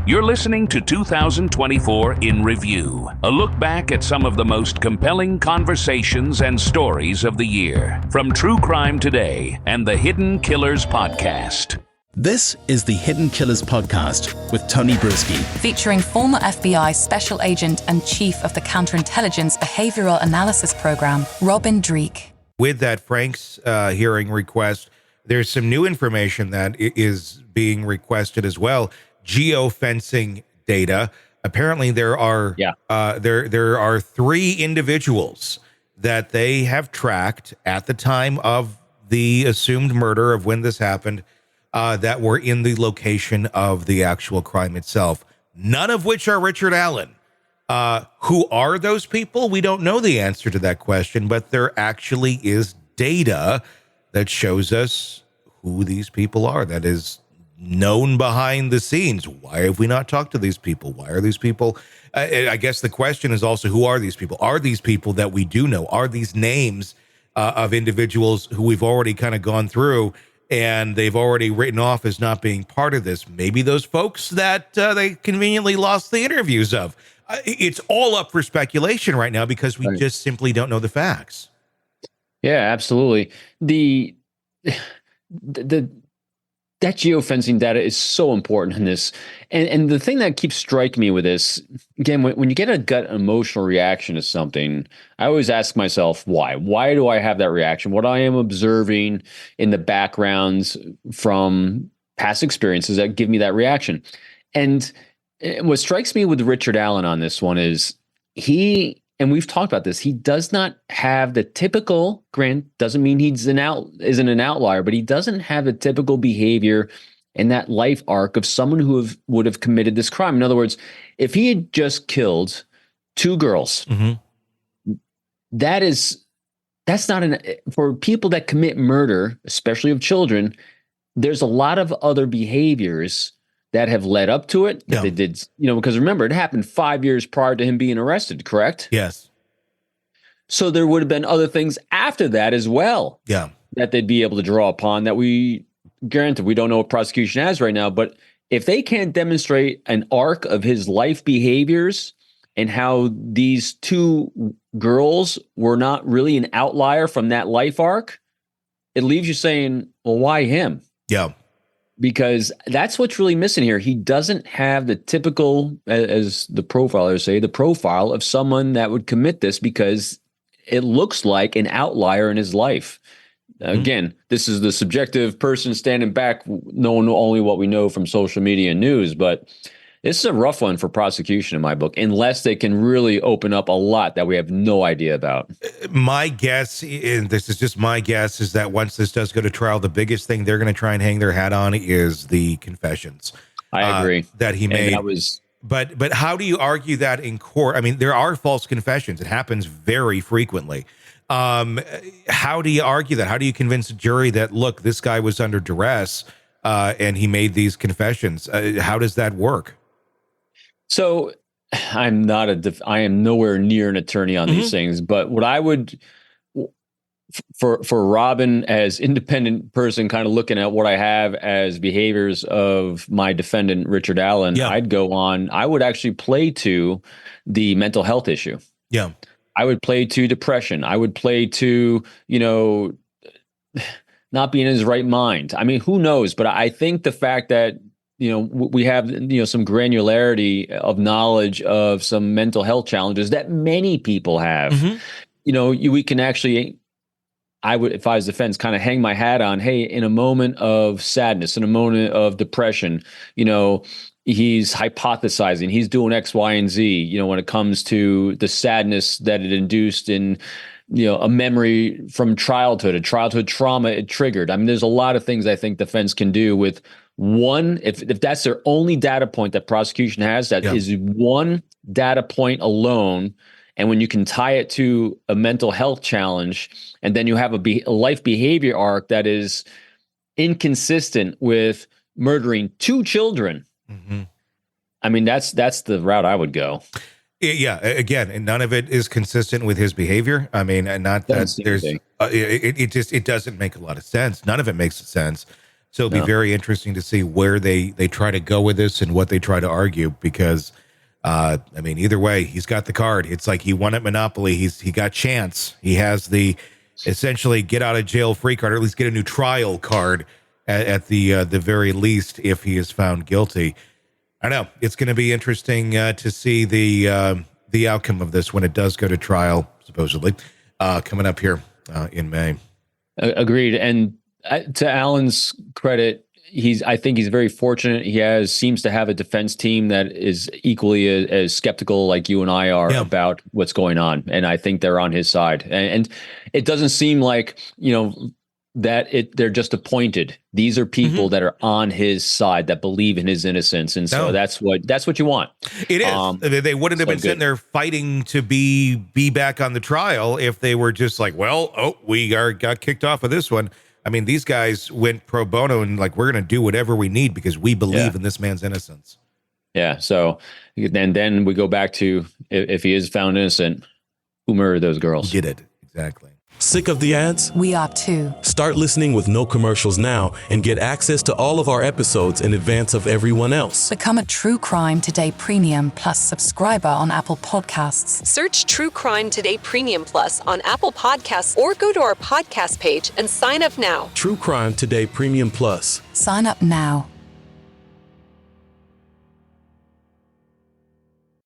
You're listening to 2024 in Review, a look back at some of the most compelling conversations and stories of the year, from True Crime Today and the Hidden Killers Podcast. This is the Hidden Killers Podcast with Tony Brueski, featuring former FBI Special Agent and Chief of the Counterintelligence Behavioral Analysis Program, Robin Dreeke. With that Frank's hearing request, there's some new information that is being requested as well. Geofencing data. Apparently, there are there are 3 individuals that they have tracked at the time of the assumed murder of when this happened, that were in the location of the actual crime itself. None of which are Richard Allen. Who are those people? We don't know the answer to that question, but there actually is data that shows us who these people are. That is known behind the scenes. Why have we not talked to these people? Why are these people? I guess the question is also, who are these people? Are these people that we do know? Are these names of individuals who we've already kind of gone through and they've already written off as not being part of this? Maybe those folks that they conveniently lost the interviews of. It's all up for speculation right now because we just simply don't know the facts. Yeah, absolutely. That geofencing data is so important in this. And the thing that keeps striking me with this, again, when you get a gut emotional reaction to something, I always ask myself, why? Why do I have that reaction? What I am observing in the backgrounds from past experiences that give me that reaction. And what strikes me with Richard Allen on this one is and we've talked about this, he does not have the typical, doesn't mean isn't an outlier, but he doesn't have the typical behavior and that life arc of someone who would have committed this crime. In other words, if he had just killed 2 girls, that's not for people that commit murder, especially of children, there's a lot of other behaviors that have led up to it. That they did, because remember, it happened 5 years prior to him being arrested, correct? Yes. So there would have been other things after that as well. Yeah. That they'd be able to draw upon that granted, we don't know what prosecution has right now, but if they can't demonstrate an arc of his life behaviors and how these 2 girls were not really an outlier from that life arc, it leaves you saying, well, why him? Yeah. Because that's what's really missing here. He doesn't have the typical, as the profilers say, the profile of someone that would commit this because it looks like an outlier in his life. Again, this is the subjective person standing back, knowing only what we know from social media and news, but this is a rough one for prosecution in my book, unless they can really open up a lot that we have no idea about. My guess, and this is just my guess, is that once this does go to trial, the biggest thing they're going to try and hang their hat on is the confessions. I agree. That he made. But how do you argue that in court? I mean, there are false confessions. It happens very frequently. How do you argue that? How do you convince a jury that, look, this guy was under duress and he made these confessions? How does that work? So I am nowhere near an attorney on these things, but what I would, for Robin, as independent person, kind of looking at what I have as behaviors of my defendant, Richard Allen, I would actually play to the mental health issue. Yeah. I would play to depression. I would play to, not being in his right mind. I mean, who knows? But I think the fact that, we have, some granularity of knowledge of some mental health challenges that many people have, we can actually, I would, if I was defense, kind of hang my hat on, hey, in a moment of sadness, in a moment of depression, he's hypothesizing, he's doing X, Y, and Z, when it comes to the sadness that it induced in, a memory from childhood, a childhood trauma it triggered. I mean, there's a lot of things I think defense can do with one, if that's their only data point that prosecution has, that is one data point alone. And when you can tie it to a mental health challenge, and then you have a life behavior arc that is inconsistent with murdering 2 children. I mean, that's the route I would go. Yeah. Again, and none of it is consistent with his behavior. I mean, and not that there's, it doesn't make a lot of sense. None of it makes sense. So it'll be very interesting to see where they try to go with this and what they try to argue, because I mean, either way, he's got the card. It's like he won at Monopoly. He got chance. He has the essentially get out of jail free card, or at least get a new trial card at the very least if he is found guilty. I don't know. It's going to be interesting to see the outcome of this when it does go to trial, supposedly, coming up here in May. Agreed. And to Alan's credit, I think he's very fortunate. He seems to have a defense team that is equally as skeptical like you and I are about what's going on. And I think they're on his side. And it doesn't seem like, they're just appointed. These are people that are on his side, that believe in his innocence. And so that's what you want. It is. They wouldn't have been sitting there fighting to be back on the trial if they were just like, we got kicked off of this one. I mean, these guys went pro bono and like, we're going to do whatever we need because we believe in this man's innocence. Yeah. So then we go back to, if he is found innocent, who murdered those girls? Who did it? Exactly. Sick of the ads? We are too. Start listening with no commercials now and get access to all of our episodes in advance of everyone else. Become a True Crime Today Premium Plus subscriber on Apple Podcasts. Search True Crime Today Premium Plus on Apple Podcasts or go to our podcast page and sign up now. True Crime Today Premium Plus. Sign up now.